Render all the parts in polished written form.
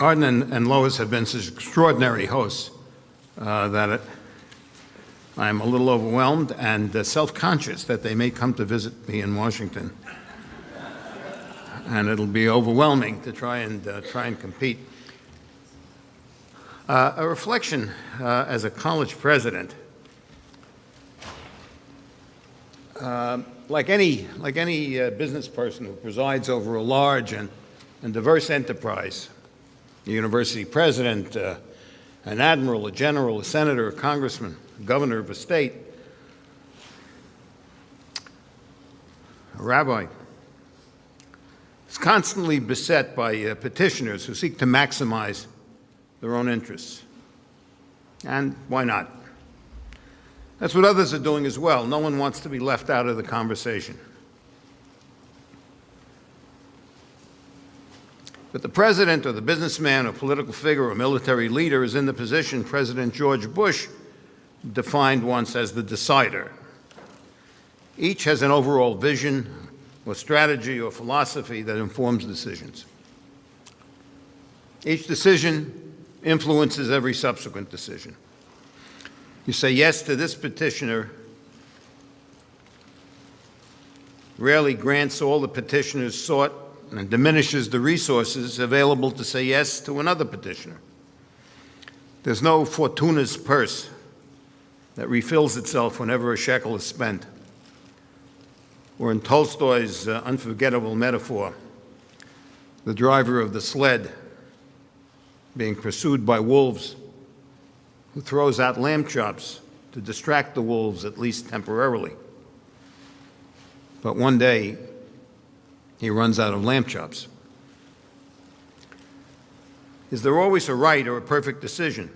Arden and Lois have been such extraordinary hosts that I'm a little overwhelmed and self-conscious that they may come to visit me in Washington. And it'll be overwhelming to try and compete. A reflection as a college president. Like any business person who presides over a large and diverse enterprise, a university president, an admiral, a general, a senator, a congressman, a governor of a state, a rabbi, is constantly beset by petitioners who seek to maximize their own interests. And why not? That's what others are doing as well. No one wants to be left out of the conversation. But the president or the businessman or political figure or military leader is in the position President George Bush defined once as the decider. Each has an overall vision or strategy or philosophy that informs decisions. Each decision influences every subsequent decision. You say yes to this petitioner, rarely grants all the petitioners sought and diminishes the resources available to say yes to another petitioner. There's no Fortuna's purse that refills itself whenever a shekel is spent. Or in Tolstoy's unforgettable metaphor, the driver of the sled being pursued by wolves who throws out lamb chops to distract the wolves, at least temporarily. But one day, he runs out of lamb chops. Is there always a right or a perfect decision?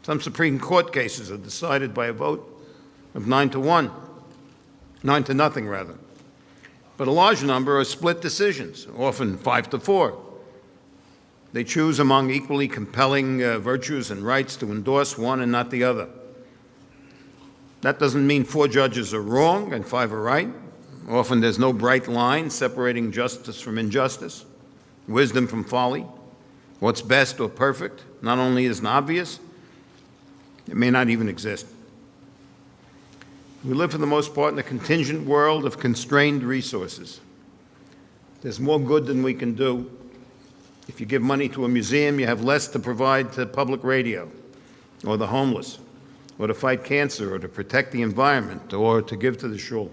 Some Supreme Court cases are decided by a vote of 9-1, 9-0 rather. But a large number are split decisions, often 5-4. They choose among equally compelling virtues and rights to endorse one and not the other. That doesn't mean 4 judges are wrong and 5 are right. Often there's no bright line separating justice from injustice, wisdom from folly. What's best or perfect not only isn't obvious, it may not even exist. We live for the most part in a contingent world of constrained resources. There's more good than we can do. If you give money to a museum, you have less to provide to public radio, or the homeless, or to fight cancer, or to protect the environment, or to give to the shul.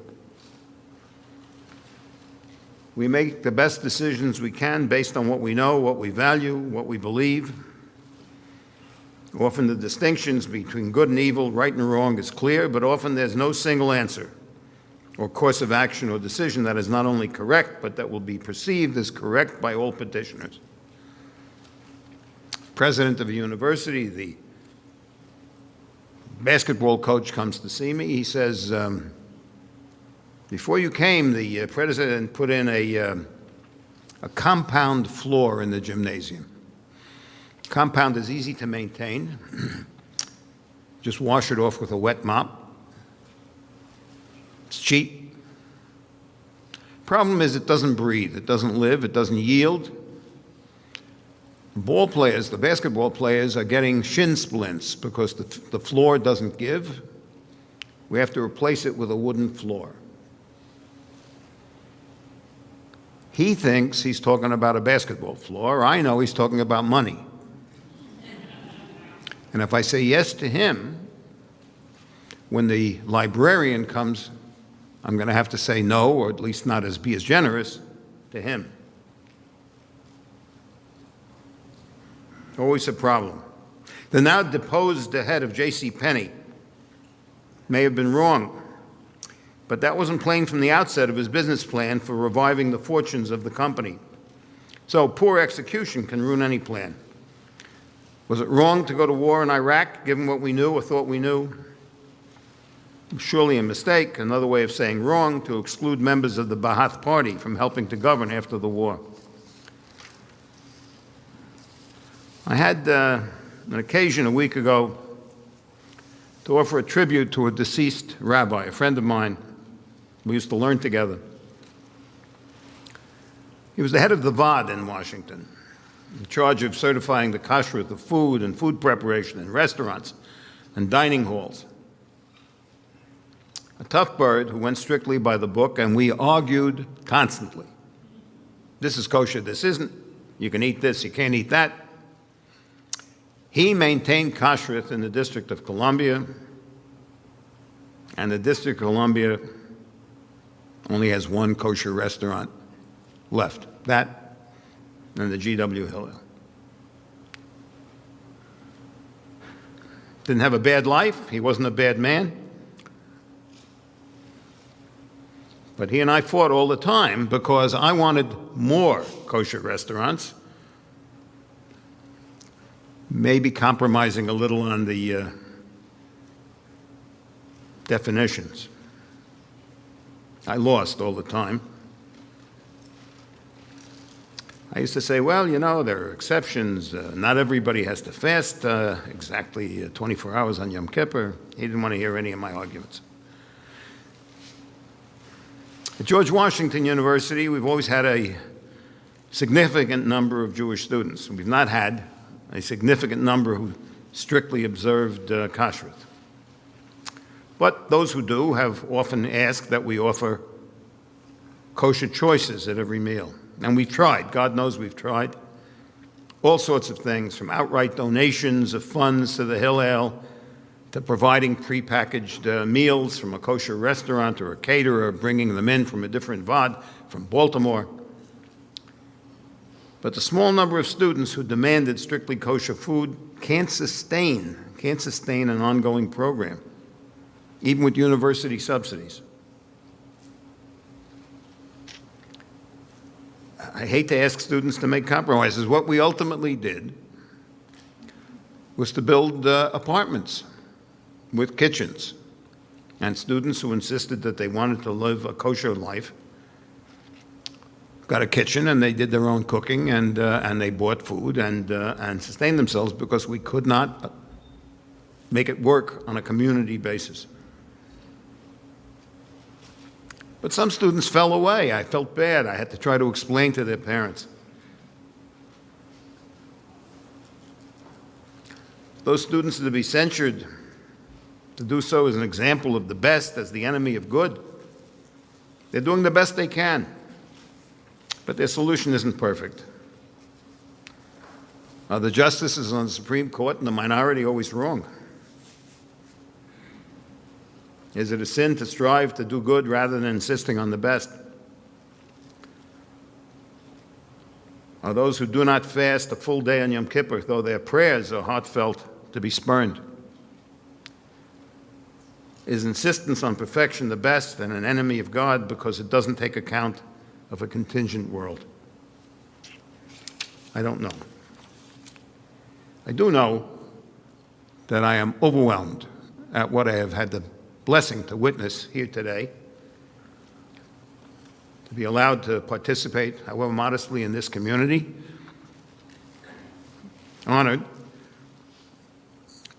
We make the best decisions we can based on what we know, what we value, what we believe. Often the distinctions between good and evil, right and wrong is clear, but often there's no single answer or course of action or decision that is not only correct, but that will be perceived as correct by all petitioners. President of a university, the basketball coach comes to see me. He says, before you came, the president put in a compound floor in the gymnasium. Compound is easy to maintain. Just wash it off with a wet mop. It's cheap. Problem is it doesn't breathe, it doesn't live, it doesn't yield. Ball players, the basketball players, are getting shin splints because the floor doesn't give. We have to replace it with a wooden floor. He thinks he's talking about a basketball floor. I know he's talking about money. And if I say yes to him, when the librarian comes, I'm going to have to say no, or at least not be as generous to him. Always a problem. The now deposed head of J.C. Penney may have been wrong, but that wasn't plain from the outset of his business plan for reviving the fortunes of the company. So poor execution can ruin any plan. Was it wrong to go to war in Iraq, given what we knew or thought we knew? Surely a mistake, another way of saying wrong, to exclude members of the Ba'ath Party from helping to govern after the war. I had an occasion a week ago to offer a tribute to a deceased rabbi, a friend of mine. We used to learn together. He was the head of the VOD in Washington. in charge of certifying the kashrut of food and food preparation in restaurants and dining halls. A tough bird who went strictly by the book, and we argued constantly. This is kosher, this isn't. You can eat this, you can't eat that. He maintained kashrut in the District of Columbia, and the District of Columbia only has one kosher restaurant left, that and the G.W. Hillel. Didn't have a bad life, he wasn't a bad man. But he and I fought all the time because I wanted more kosher restaurants, maybe compromising a little on the definitions. I lost all the time. I used to say, well, you know, there are exceptions. Not everybody has to fast exactly 24 hours on Yom Kippur. He didn't want to hear any of my arguments. At George Washington University, we've always had a significant number of Jewish students. We've not had a significant number who strictly observed kashrut. But those who do have often asked that we offer kosher choices at every meal. And we've tried. God knows we've tried. All sorts of things, from outright donations of funds to the Hillel, to providing prepackaged meals from a kosher restaurant or a caterer, bringing them in from a different VOD from Baltimore. But the small number of students who demanded strictly kosher food can't sustain an ongoing program, even with university subsidies. I hate to ask students to make compromises. What we ultimately did was to build apartments with kitchens, and students who insisted that they wanted to live a kosher life got a kitchen, and they did their own cooking, and they bought food and sustained themselves because we could not make it work on a community basis. But some students fell away. I felt bad. I had to try to explain to their parents. Those students are to be censured. To do so as an example of the best as the enemy of good. They're doing the best they can, but their solution isn't perfect. Are the justices on the Supreme Court and the minority always wrong? Is it a sin to strive to do good rather than insisting on the best? Are those who do not fast a full day on Yom Kippur, though their prayers are heartfelt, to be spurned? Is insistence on perfection the best and an enemy of God because it doesn't take account of a contingent world? I don't know. I do know that I am overwhelmed at what I have had the blessing to witness here today, to be allowed to participate, however modestly, in this community. Honored.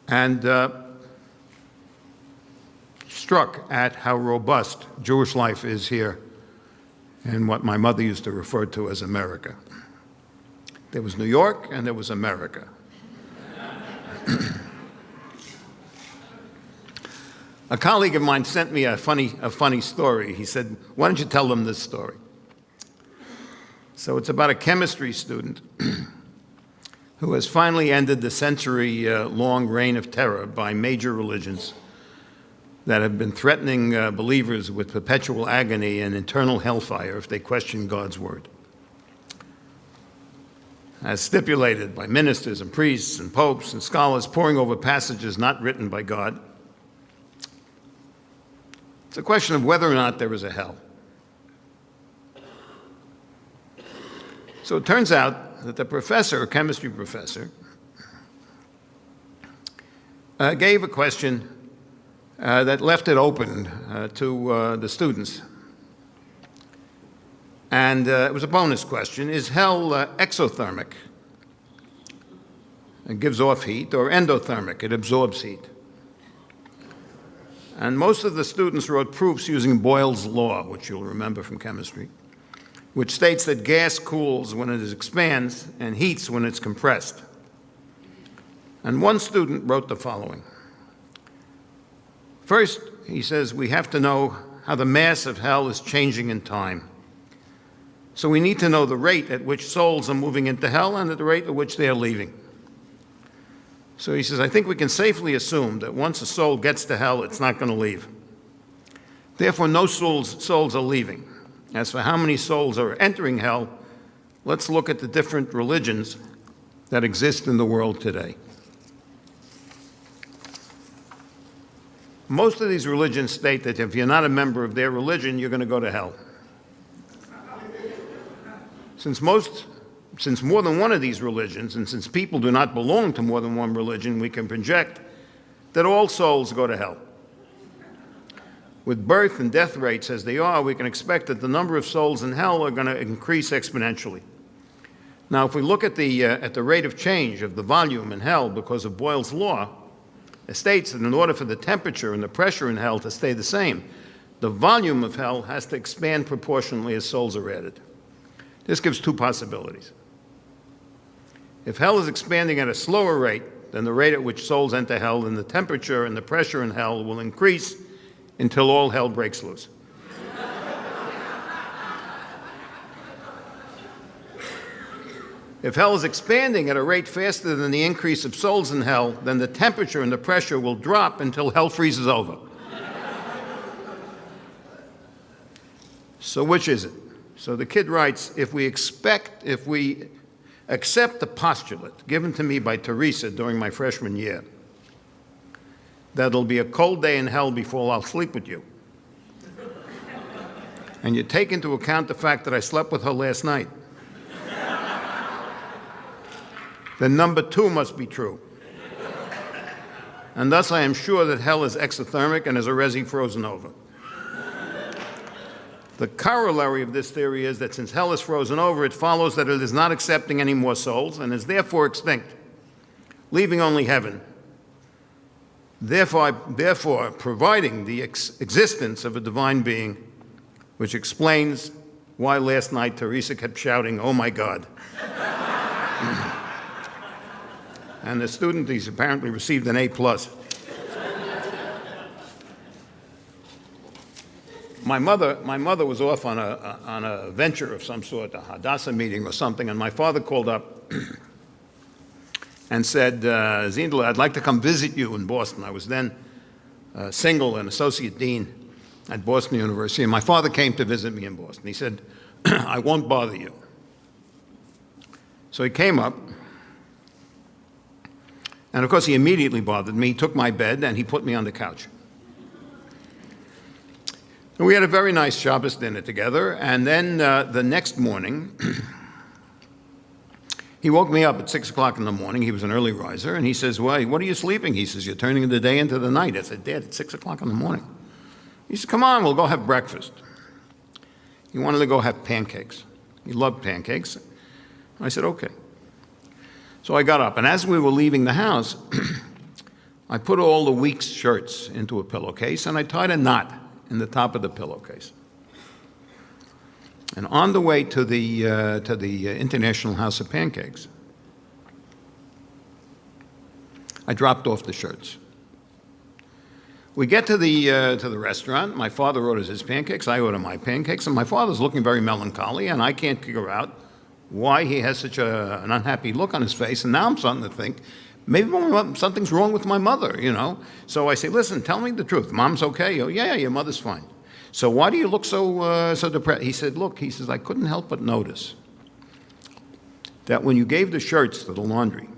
And struck at how robust Jewish life is here in what my mother used to refer to as America. There was New York and there was America. A colleague of mine sent me a funny story. He said, why don't you tell them this story? So it's about a chemistry student who has finally ended the century-long reign of terror by major religions that have been threatening believers with perpetual agony and eternal hellfire if they question God's word. As stipulated by ministers and priests and popes and scholars poring over passages not written by God, it's a question of whether or not there is a hell. So it turns out that the professor, a chemistry professor, gave a question that left it open to the students. And it was a bonus question. Is hell exothermic? It gives off heat, or endothermic? It absorbs heat. And most of the students wrote proofs using Boyle's law, which you'll remember from chemistry. which states that gas cools when it expands and heats when it's compressed. And one student wrote the following. First, he says, we have to know how the mass of hell is changing in time. So we need to know the rate at which souls are moving into hell and at the rate at which they are leaving. So he says, I think we can safely assume that once a soul gets to hell, it's not going to leave. Therefore, no souls are leaving. As for how many souls are entering hell, let's look at the different religions that exist in the world today. Most of these religions state that if you're not a member of their religion, you're going to go to hell. Since more than one of these religions, and since people do not belong to more than one religion, we can project that all souls go to hell. With birth and death rates as they are, we can expect that the number of souls in hell are going to increase exponentially. Now, if we look at the rate of change of the volume in hell because of Boyle's law, it states that in order for the temperature and the pressure in hell to stay the same, the volume of hell has to expand proportionally as souls are added. This gives two possibilities. If hell is expanding at a slower rate than the rate at which souls enter hell, then the temperature and the pressure in hell will increase until all hell breaks loose. If hell is expanding at a rate faster than the increase of souls in hell, then the temperature and the pressure will drop until hell freezes over. So which is it? So the kid writes, if we accept the postulate given to me by Teresa during my freshman year, that it'll be a cold day in hell before I'll sleep with you, and you take into account the fact that I slept with her last night, then number two must be true. And thus I am sure that hell is exothermic and is already frozen over. The corollary of this theory is that since hell is frozen over, it follows that it is not accepting any more souls and is therefore extinct, leaving only heaven, therefore providing the existence of a divine being, which explains why last night Teresa kept shouting, "Oh my God." And the student, he's apparently received an A+. My mother was off on a venture of some sort, a Hadassah meeting or something, and my father called up and said, Zindler, I'd like to come visit you in Boston. I was then single and associate dean at Boston University, and my father came to visit me in Boston. He said, I won't bother you. So he came up, and of course he immediately bothered me. He took my bed and he put me on the couch. And we had a very nice Shabbos dinner together, and then the next morning, he woke me up at 6 o'clock in the morning. He was an early riser, and he says, well, what are you sleeping? He says, you're turning the day into the night. I said, Dad, it's 6 o'clock in the morning. He said, come on, we'll go have breakfast. He wanted to go have pancakes. He loved pancakes. I said, okay. So I got up, and as we were leaving the house, I put all the week's shirts into a pillowcase, and I tied a knot in the top of the pillowcase. And on the way to the International House of Pancakes, I dropped off the shirts. We get to the restaurant. My father orders his pancakes. I order my pancakes, and my father's looking very melancholy, and I can't figure out why he has such an unhappy look on his face. And now I'm starting to think, maybe something's wrong with my mother, you know. So I say, listen, tell me the truth. Mom's okay? Oh, yeah, your mother's fine. So why do you look so depressed? He said, look, he says, I couldn't help but notice that when you gave the shirts to the laundry,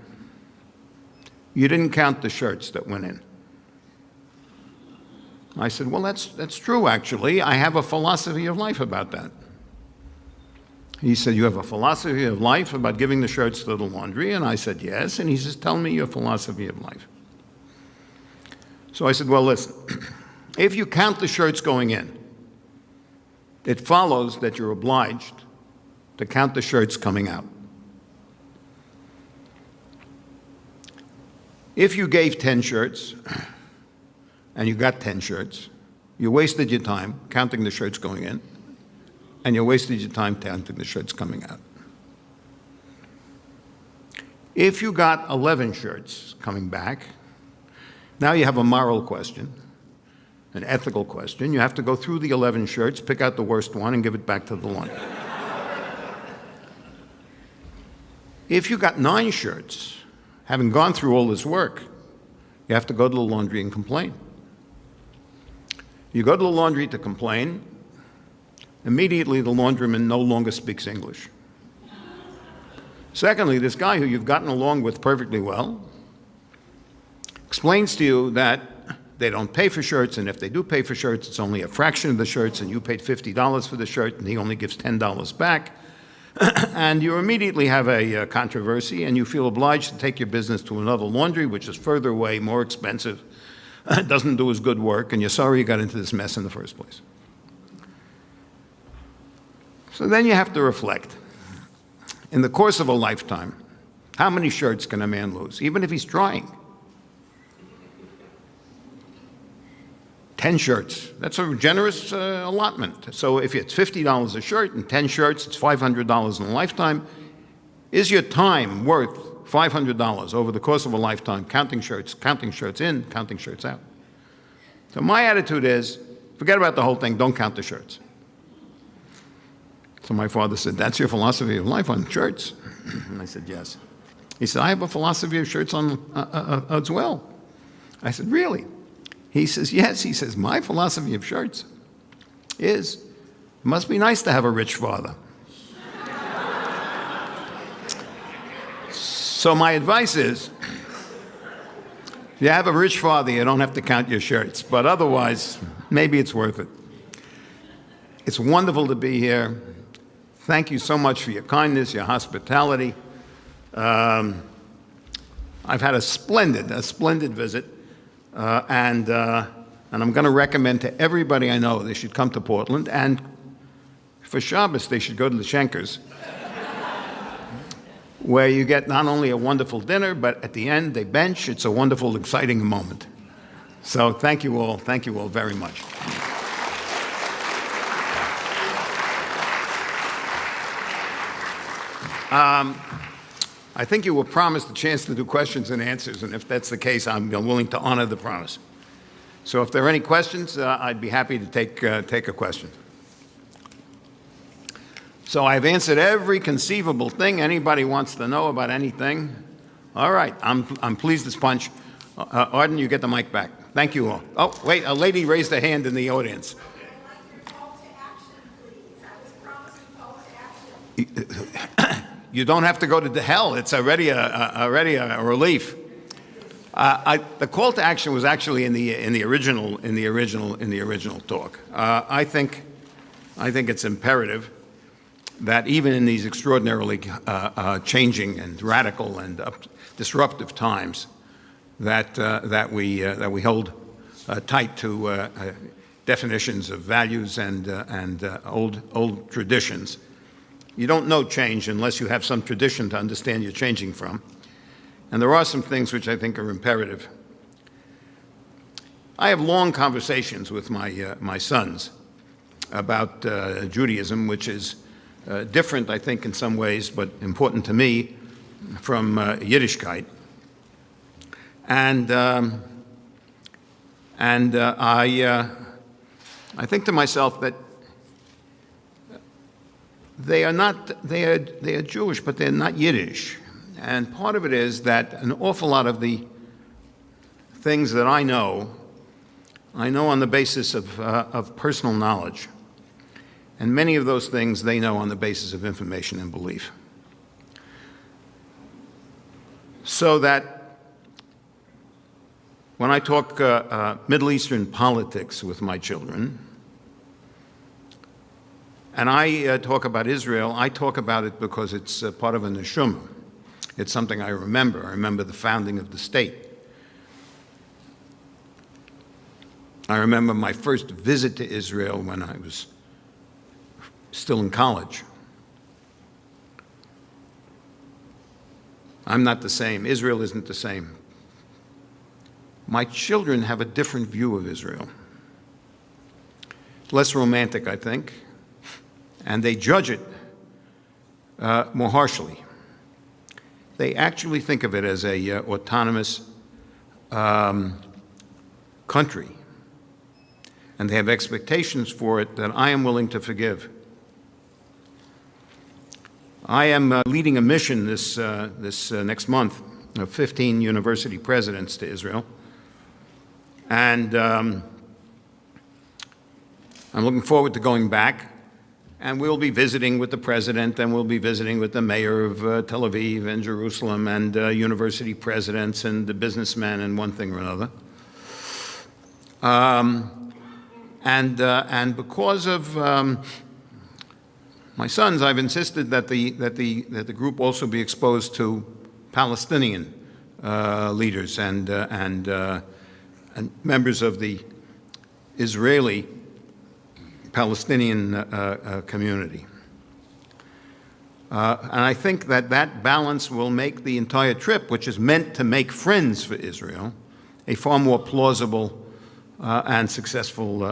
you didn't count the shirts that went in. I said, well, that's true, actually. I have a philosophy of life about that. He said, you have a philosophy of life about giving the shirts to the laundry? And I said, yes. And he says, tell me your philosophy of life. So I said, well, listen, if you count the shirts going in, it follows that you're obliged to count the shirts coming out. If you gave 10 shirts and you got 10 shirts, you wasted your time counting the shirts going in, and you wasted your time counting the shirts coming out. If you got 11 shirts coming back, now you have a moral question, an ethical question. You have to go through the 11 shirts, pick out the worst one, and give it back to the laundry. If you got 9 shirts, having gone through all this work, you have to go to the laundry and complain. You go to the laundry to complain, immediately the laundryman no longer speaks English. Secondly, this guy who you've gotten along with perfectly well explains to you that they don't pay for shirts, and if they do pay for shirts, it's only a fraction of the shirts, and you paid $50 for the shirt, and he only gives $10 back. And you immediately have a controversy, and you feel obliged to take your business to another laundry, which is further away, more expensive, doesn't do as good work, and you're sorry you got into this mess in the first place. So then you have to reflect. In the course of a lifetime, how many shirts can a man lose, even if he's trying? 10 shirts. That's a generous allotment. So if it's $50 a shirt and 10 shirts, it's $500 in a lifetime. Is your time worth $500 over the course of a lifetime, counting shirts in, counting shirts out? So my attitude is, forget about the whole thing, don't count the shirts. So my father said, that's your philosophy of life on shirts? And I said, yes. He said, I have a philosophy of shirts on as well. I said, really? He says, yes. He says, my philosophy of shirts is, it must be nice to have a rich father. So my advice is, if you have a rich father, you don't have to count your shirts. But otherwise, maybe it's worth it. It's wonderful to be here. Thank you so much for your kindness, your hospitality. I've had a splendid visit. And I'm going to recommend to everybody I know they should come to Portland, and for Shabbos they should go to the Schenkers, where you get not only a wonderful dinner, but at the end they bench. It's a wonderful, exciting moment. So thank you all very much. I think you were promised a chance to do questions and answers, and if that's the case, I'm willing to honor the promise. So if there are any questions, I'd be happy to take a question. So I've answered every conceivable thing anybody wants to know about anything. All right, I'm pleased as punch. Arden, you get the mic back. Thank you all. Oh, wait, a lady raised her hand in the audience. You don't have to go to hell. It's already a relief. The call to action was actually in the original talk. I think it's imperative that even in these extraordinarily changing and radical and disruptive times, that we hold tight to definitions of values and old traditions. You don't know change unless you have some tradition to understand you're changing from. And there are some things which I think are imperative. I have long conversations with my sons about Judaism, which is different, I think, in some ways, but important to me, from Yiddishkeit. And I think to myself that they are Jewish, but they're not Yiddish. And part of it is that an awful lot of the things that I know on the basis of personal knowledge. And many of those things they know on the basis of information and belief. So that when I talk Middle Eastern politics with my children, and I talk about Israel, I talk about it because it's part of a neshama. It's something I remember. I remember the founding of the state. I remember my first visit to Israel when I was still in college. I'm not the same. Israel isn't the same. My children have a different view of Israel. Less romantic, I think. and they judge it more harshly. They actually think of it as a autonomous country, and they have expectations for it that I am willing to forgive. I am leading a mission this next month of 15 university presidents to Israel, and I'm looking forward to going back, and we'll be visiting with the president, and we'll be visiting with the mayor of Tel Aviv and Jerusalem, and university presidents and the businessmen and one thing or another. And because of my sons, I've insisted that the group also be exposed to Palestinian leaders and members of the Israeli-Palestinian community. And I think that that balance will make the entire trip, which is meant to make friends for Israel, a far more plausible and successful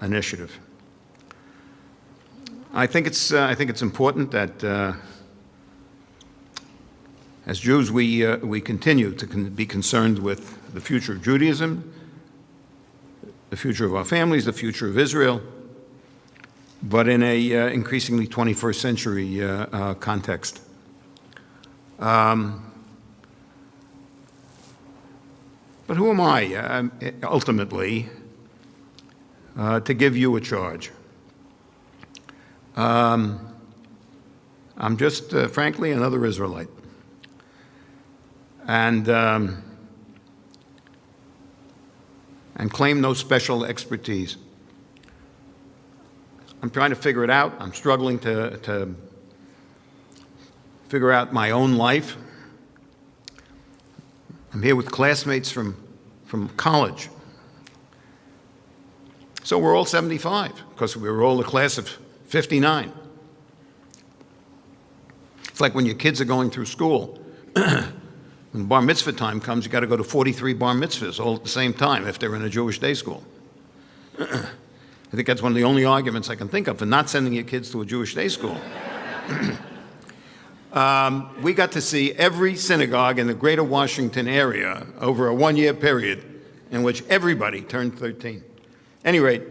initiative. I think it's important that as Jews we continue to be concerned with the future of Judaism, the future of our families, the future of Israel, but in a increasingly 21st century context. But who am I, ultimately, to give you a charge? I'm just, frankly, another Israelite. And claim no special expertise. I'm trying to figure it out. I'm struggling to figure out my own life. I'm here with classmates from college. So we're all 75, because we were all the class of 59. It's like when your kids are going through school. When bar mitzvah time comes, you got to go to 43 bar mitzvahs all at the same time if they're in a Jewish day school. I think that's one of the only arguments I can think of for not sending your kids to a Jewish day school. We got to see every synagogue in the greater Washington area over a one-year period in which everybody turned 13. At any rate,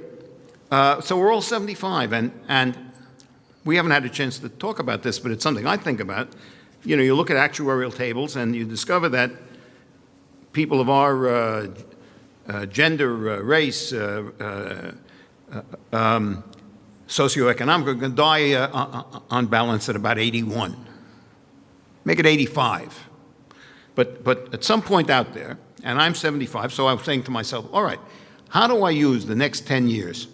so we're all 75, and we haven't had a chance to talk about this, but it's something I think about. You know, you look at actuarial tables and you discover that people of our gender, race, socioeconomic are going to die on balance at about 81. Make it 85. But at some point out there, and I'm 75, so I'm saying to myself, all right, how do I use the next 10 years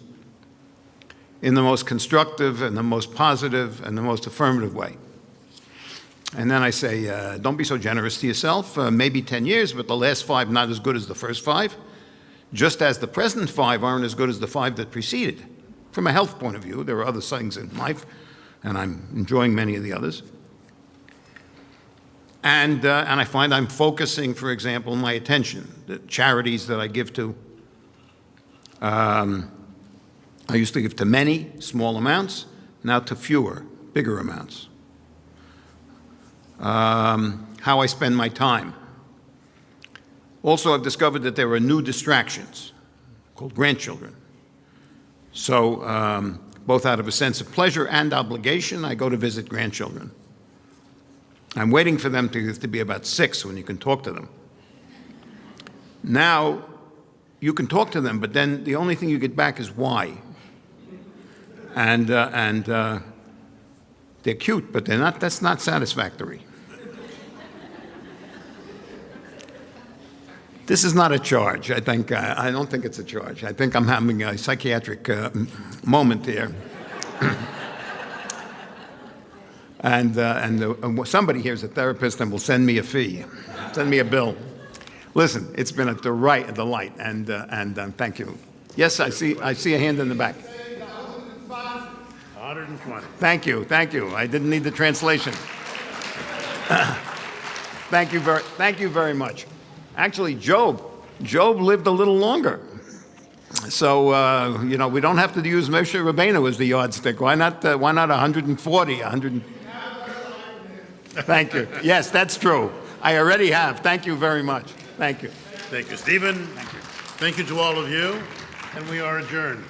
in the most constructive and the most positive and the most affirmative way? And then I say, don't be so generous to yourself. Maybe 10 years, but the last 5 not as good as the first 5, just as the present 5 aren't as good as the 5 that preceded. From a health point of view, there are other things in life, and I'm enjoying many of the others. And I find I'm focusing, for example, my attention, the charities that I give to. I used to give to many, small amounts, now to fewer, bigger amounts. How I spend my time. Also, I've discovered that there are new distractions called grandchildren. So, both out of a sense of pleasure and obligation, I go to visit grandchildren. I'm waiting for them to be about 6 when you can talk to them. Now, you can talk to them, but then the only thing you get back is why. And they're cute, but they're not. That's not satisfactory. This is not a charge. I don't think it's a charge. I think I'm having a psychiatric moment here. And somebody here is a therapist and will send me a fee, send me a bill. Listen, it's been a delight, and thank you. Yes, I see a hand in the back. 120. Thank you. I didn't need the translation. Thank you very much. Actually, Job lived a little longer. So, you know, we don't have to use Moshe Rabbeinu as the yardstick. Why not 140, 100? Thank you. Yes, that's true. I already have. Thank you very much. Thank you. Thank you, Stephen. Thank you. Thank you to all of you, and we are adjourned.